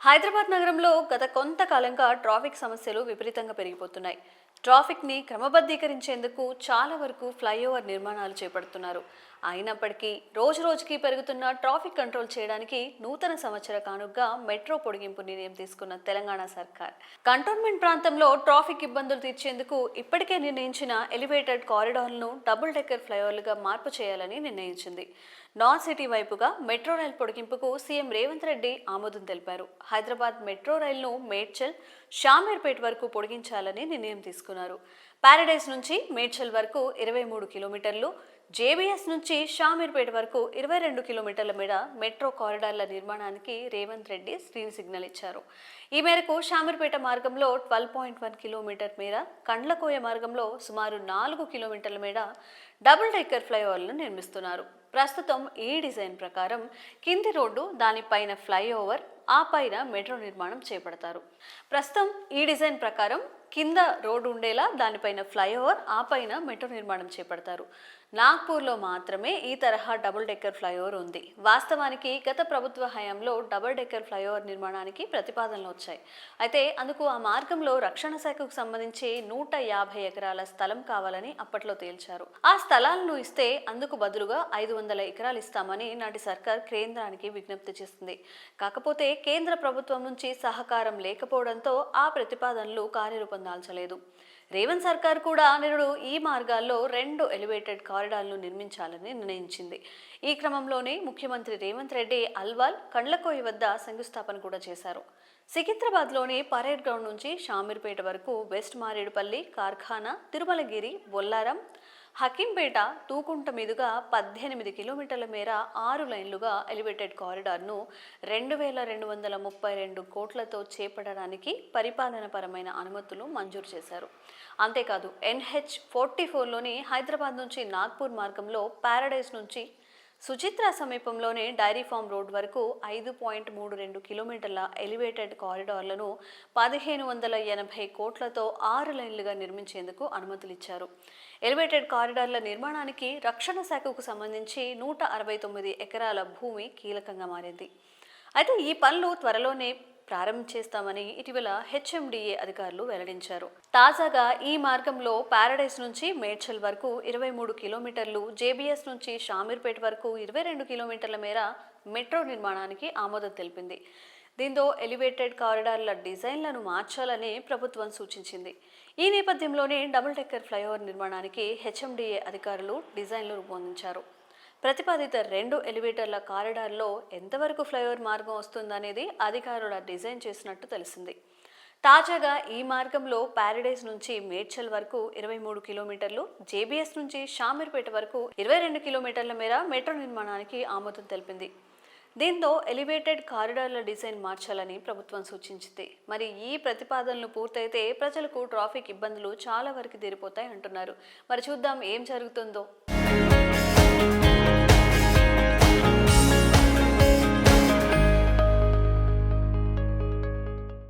హైదరాబాద్ నగరంలో గత కొంతకాలంగా ట్రాఫిక్ సమస్యలు విపరీతంగా పెరిగిపోతున్నాయి. ట్రాఫిక్ని క్రమబద్ధీకరించేందుకు చాలా వరకు ఫ్లైఓవర్ నిర్మాణాలు చేపడుతున్నారు. అయినప్పటికీ రోజురోజుకి పెరుగుతున్న ట్రాఫిక్ కంట్రోల్ చేయడానికి నూతన సంవత్సర కానుకగా మెట్రో పొడిగింపు నిర్ణయం తీసుకున్న తెలంగాణ సర్కార్ కంటోన్మెంట్ ప్రాంతంలో ట్రాఫిక్ ఇబ్బందులు తీర్చేందుకు ఇప్పటికే నిర్ణయించిన ఎలివేటెడ్ కారిడార్లను డబుల్ డెక్కర్ ఫ్లైఓవర్లుగా మార్పు చేయాలని నిర్ణయించింది. నార్త్ సిటీ వైపుగా మెట్రో రైల్ పొడిగింపుకు సీఎం రేవంత్ రెడ్డి ఆమోదం తెలిపారు. హైదరాబాద్ మెట్రో రైలును మేడ్చల్, షామీర్పేట్ వరకు పొడిగించాలని నిర్ణయం తీసుకున్నారు. పారడైస్ నుంచి మేడ్చల్ వరకు 23 కిలోమీటర్లు, జేబీఎస్ నుంచి షామీర్పేట వరకు 22 కిలోమీటర్ల మేర మెట్రో కారిడార్ల నిర్మాణానికి రేవంత్ రెడ్డి గ్రీన్ సిగ్నల్ ఇచ్చారు. ఈ మేరకు షామీర్పేట మార్గంలో 12.1 కిలోమీటర్ మేర, కండ్లకోయ మార్గంలో సుమారు 4 కిలోమీటర్ల మేర డబుల్ డెక్కర్ ఫ్లైఓవర్లను నిర్మిస్తున్నారు. ప్రస్తుతం ఈ డిజైన్ ప్రకారం కింది రోడ్డు, దానిపైన ఫ్లైఓవర్, ఆ పైన మెట్రో నిర్మాణం చేపడతారు. ప్రస్తుతం ఈ డిజైన్ ప్రకారం కింద రోడ్డు ఉండేలా దానిపైన ఫ్లైఓవర్, ఆ పైన మెట్రో నిర్మాణం చేపడతారు. నాగ్పూర్లో మాత్రమే ఈ తరహా డబుల్ డెక్కర్ ఫ్లైఓవర్ ఉంది. వాస్తవానికి గత ప్రభుత్వ హయాంలో డబుల్ డెక్కర్ ఫ్లైఓవర్ నిర్మాణానికి ప్రతిపాదనలు వచ్చాయి. అయితే అందుకు ఆ మార్గంలో రక్షణ శాఖకు సంబంధించి 150 ఎకరాల స్థలం కావాలని అప్పట్లో తేల్చారు. ఆ స్థలాలను ఇస్తే అందుకు బదులుగా 500 ఎకరాలు ఇస్తామని నాటి సర్కార్ కేంద్రానికి విజ్ఞప్తి చేసింది. కాకపోతే కేంద్ర ప్రభుత్వం నుంచి సహకారం లేకపోవడంతో ఆ ప్రతిపాదనలు కార్యరూపం దాల్చలేదు. రేవంత్ సర్కార్ కూడా నేడు ఈ మార్గాల్లో 2 ఎలివేటెడ్ కారిడార్లు నిర్మించాలని నిర్ణయించింది. ఈ క్రమంలోనే ముఖ్యమంత్రి రేవంత్ రెడ్డి అల్వాల్, కండ్లకోయి వద్ద శంకుస్థాపన కూడా చేశారు. సికింద్రాబాద్లోని పరేడ్ గ్రౌండ్ నుంచి షామీర్పేట వరకు వెస్ట్ మారేడుపల్లి, కార్ఖానా, తిరుమలగిరి, బొల్లారం, హకీంపేట, తూకుంట మీదుగా 18 కిలోమీటర్ల మేర 6 లైన్లుగా ఎలివేటెడ్ కారిడార్ను 2232 కోట్లతో చేపట్టడానికి పరిపాలనపరమైన అనుమతులు మంజూరు చేశారు. అంతేకాదు NH44లోని హైదరాబాద్ నుంచి నాగ్పూర్ మార్గంలో పారడైస్ నుంచి సుచిత్ర సమీపంలోని డైరీ ఫామ్ రోడ్ వరకు 5.32 కిలోమీటర్ల ఎలివేటెడ్ కారిడార్లను 1580 కోట్లతో 6 లైన్లుగా నిర్మించేందుకు అనుమతులిచ్చారు. ఎలివేటెడ్ కారిడార్ల నిర్మాణానికి రక్షణ శాఖకు సంబంధించి 169 ఎకరాల భూమి కీలకంగా మారింది. అయితే ఈ పనులు త్వరలోనే ప్రారంభించేస్తామని ఇటీవల HMDA అధికారులు వెల్లడించారు. తాజాగా ఈ మార్గంలో పారడైస్ నుంచి మేడ్చల్ వరకు 23 కిలోమీటర్లు, JBS నుంచి షామీర్పేట వరకు 22 కిలోమీటర్ల మేర మెట్రో నిర్మాణానికి ఆమోదం తెలిపింది. దీంతో ఎలివేటెడ్ కారిడార్ల డిజైన్లను మార్చాలని ప్రభుత్వం సూచించింది. ఈ నేపథ్యంలోనే డబుల్ డెక్కర్ ఫ్లైఓవర్ నిర్మాణానికి HMDA అధికారులు డిజైన్లు రూపొందించారు. ప్రతిపాదిత 2 ఎలివేటర్ల కారిడార్లో ఎంతవరకు ఫ్లైఓవర్ మార్గం వస్తుందనేది అధికారుల డిజైన్ చేసినట్టు తెలిసింది. తాజాగా ఈ మార్గంలో పారడైస్ నుంచి మేడ్చల్ వరకు 23 కిలోమీటర్లు, JBS నుంచి షామీర్పేట వరకు 22 కిలోమీటర్ల మేర మెట్రో నిర్మాణానికి ఆమోదం తెలిపింది. దీంతో ఎలివేటెడ్ కారిడార్ల డిజైన్ మార్చాలని ప్రభుత్వం సూచించింది. మరి ఈ ప్రతిపాదనలు పూర్తయితే ప్రజలకు ట్రాఫిక్ ఇబ్బందులు చాలా వరకు తీరిపోతాయి అంటున్నారు. మరి చూద్దాం ఏం జరుగుతుందో.